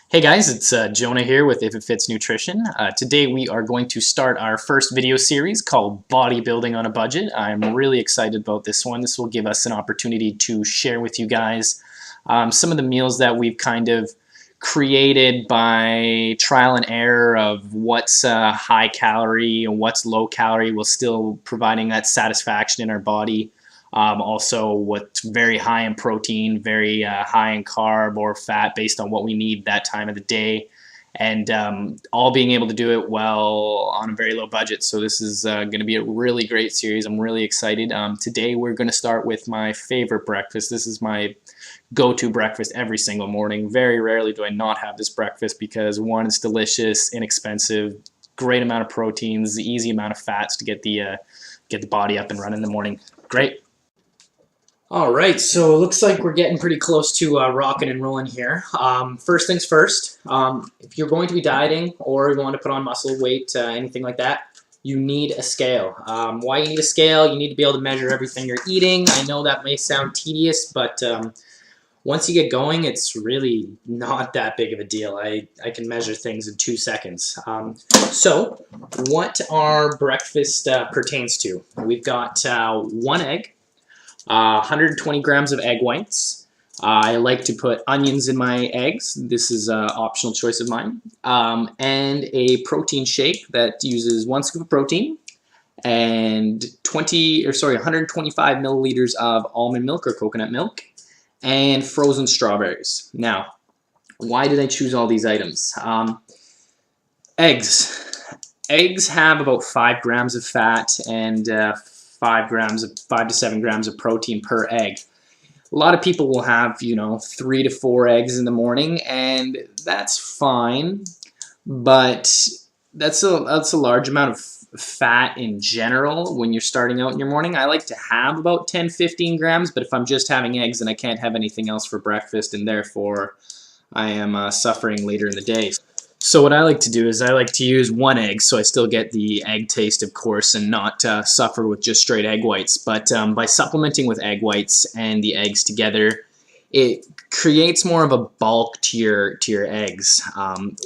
Hey guys, it's Jonah here with If It Fits Nutrition. Today we are going to start our first video series called Bodybuilding on a Budget. I'm really excited about this one. This will give us an opportunity to share with you guys some of the meals that we've kind of created by trial and error of what's high calorie and what's low calorie while still providing that satisfaction in our body. Also, what's very high in protein, very high in carb or fat based on what we need that time of the day, and all being able to do it well on a very low budget. So this is going to be a really great series. I'm really excited. Today we're going to start with my favorite breakfast. This is my go-to breakfast every single morning. Very rarely do I not have this breakfast because one, it's delicious, inexpensive, great amount of proteins, easy amount of fats to get the body up and running in the morning. Great. All right, so it looks like we're getting pretty close to rocking and rolling here. First things first, if you're going to be dieting or you want to put on muscle, weight, anything like that, you need a scale. Why you need a scale? You need to be able to measure everything you're eating. I know that may sound tedious, but once you get going, it's really not that big of a deal. I can measure things in 2 seconds. So what our breakfast pertains to, we've got 1 egg, 120 grams of egg whites. I like to put onions in my eggs. This is an optional choice of mine. And a protein shake that uses 1 scoop of protein and 125 milliliters of almond milk or coconut milk and frozen strawberries. Now, why did I choose all these items? Eggs. Eggs have about 5 grams of fat and 5 to 7 grams of protein per egg. A lot of people will have, 3 to 4 eggs in the morning, and that's fine, but that's a large amount of fat in general when you're starting out in your morning. I like to have about 10-15 grams, but if I'm just having eggs and I can't have anything else for breakfast, and therefore I am suffering later in the day. So what I like to do is I like to use 1 egg, so I still get the egg taste, of course, and not suffer with just straight egg whites. But by supplementing with egg whites and the eggs together, it creates more of a bulk to your eggs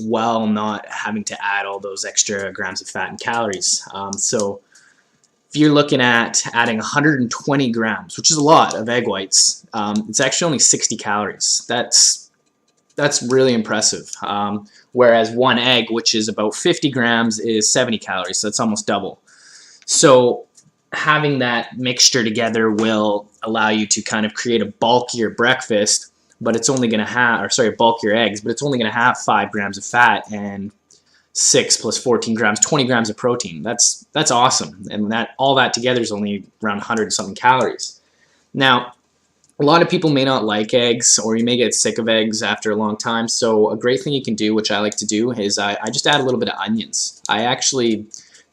while not having to add all those extra grams of fat and calories. So if you're looking at adding 120 grams, which is a lot of egg whites, it's actually only 60 calories. That's really impressive. Whereas 1 egg, which is about 50 grams, is 70 calories. So that's almost double. So having that mixture together will allow you to kind of create a bulkier breakfast, but it's only going to have, bulkier eggs, but it's only going to have 5 grams of fat and 6 plus 14 grams, 20 grams of protein. That's awesome. And all that together is only around 100 and something calories. Now, a lot of people may not like eggs, or you may get sick of eggs after a long time. So a great thing you can do, which I like to do, is I just add a little bit of onions. I actually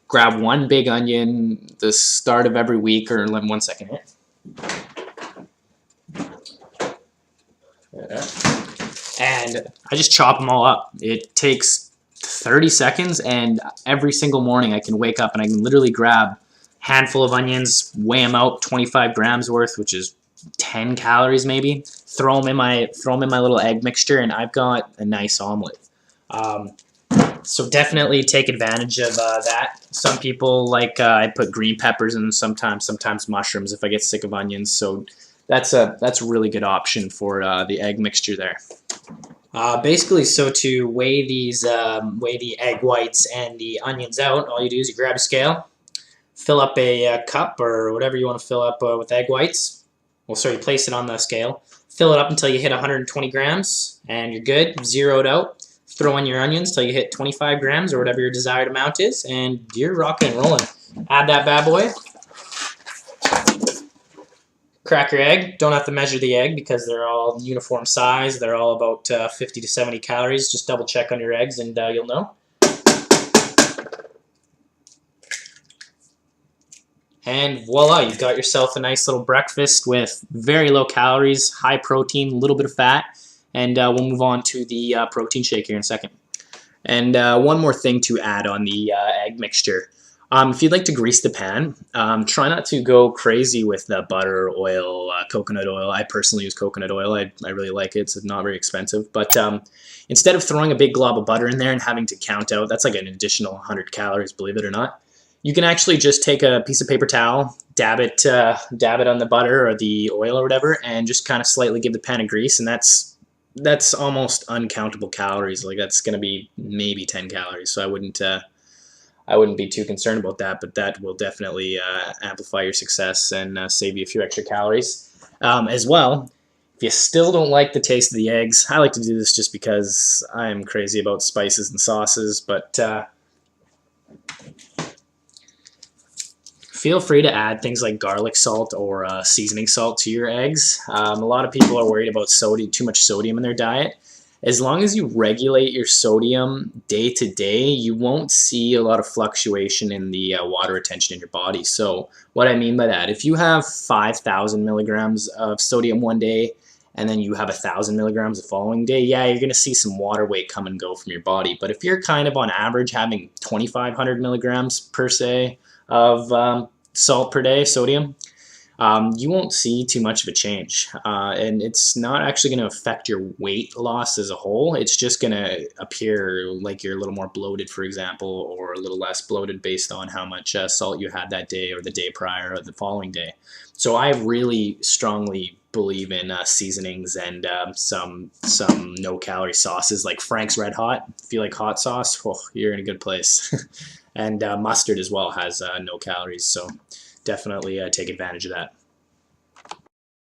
grab 1 big onion the start of every week, or 1 second here. And I just chop them all up. It takes 30 seconds, and every single morning I can wake up and I can literally grab a handful of onions, weigh them out, 25 grams worth, which is 10 calories maybe, throw them in my little egg mixture, and I've got a nice omelet. So definitely take advantage of that. Some people like I put green peppers in, sometimes mushrooms if I get sick of onions. So that's a really good option for the egg mixture there. Basically, so to weigh the egg whites and the onions out, all you do is you grab a scale, fill up a cup or whatever you want to fill up with egg whites. Place it on the scale. Fill it up until you hit 120 grams, and you're good. Zero it out. Throw in your onions till you hit 25 grams or whatever your desired amount is, and you're rocking and rolling. Add that bad boy. Crack your egg. Don't have to measure the egg because they're all uniform size. They're all about 50 to 70 calories. Just double check on your eggs, and you'll know. And voila, you've got yourself a nice little breakfast with very low calories, high protein, a little bit of fat, and we'll move on to the protein shake here in a second. And one more thing to add on the egg mixture. If you'd like to grease the pan, try not to go crazy with the butter, oil, coconut oil. I personally use coconut oil. I really like it. It's not very expensive. But instead of throwing a big glob of butter in there and having to count out, that's like an additional 100 calories, believe it or not. You can actually just take a piece of paper towel, dab it on the butter or the oil or whatever, and just kind of slightly give the pan a grease, and that's almost uncountable calories. Like that's going to be maybe 10 calories. So I wouldn't be too concerned about that, but that will definitely amplify your success and save you a few extra calories. As well, if you still don't like the taste of the eggs, I like to do this just because I'm crazy about spices and sauces, but feel free to add things like garlic salt or seasoning salt to your eggs. A lot of people are worried about too much sodium in their diet. As long as you regulate your sodium day to day, you won't see a lot of fluctuation in the water retention in your body. So what I mean by that, if you have 5,000 milligrams of sodium one day and then you have 1,000 milligrams the following day, yeah, you're going to see some water weight come and go from your body. But if you're kind of on average having 2,500 milligrams per se of salt per day, sodium, you won't see too much of a change. And it's not actually going to affect your weight loss as a whole. It's just going to appear like you're a little more bloated, for example, or a little less bloated based on how much salt you had that day or the day prior or the following day. So I really strongly believe in seasonings and some no-calorie sauces like Frank's Red Hot. If you like hot sauce, oh, you're in a good place. And mustard as well has no calories, so definitely take advantage of that.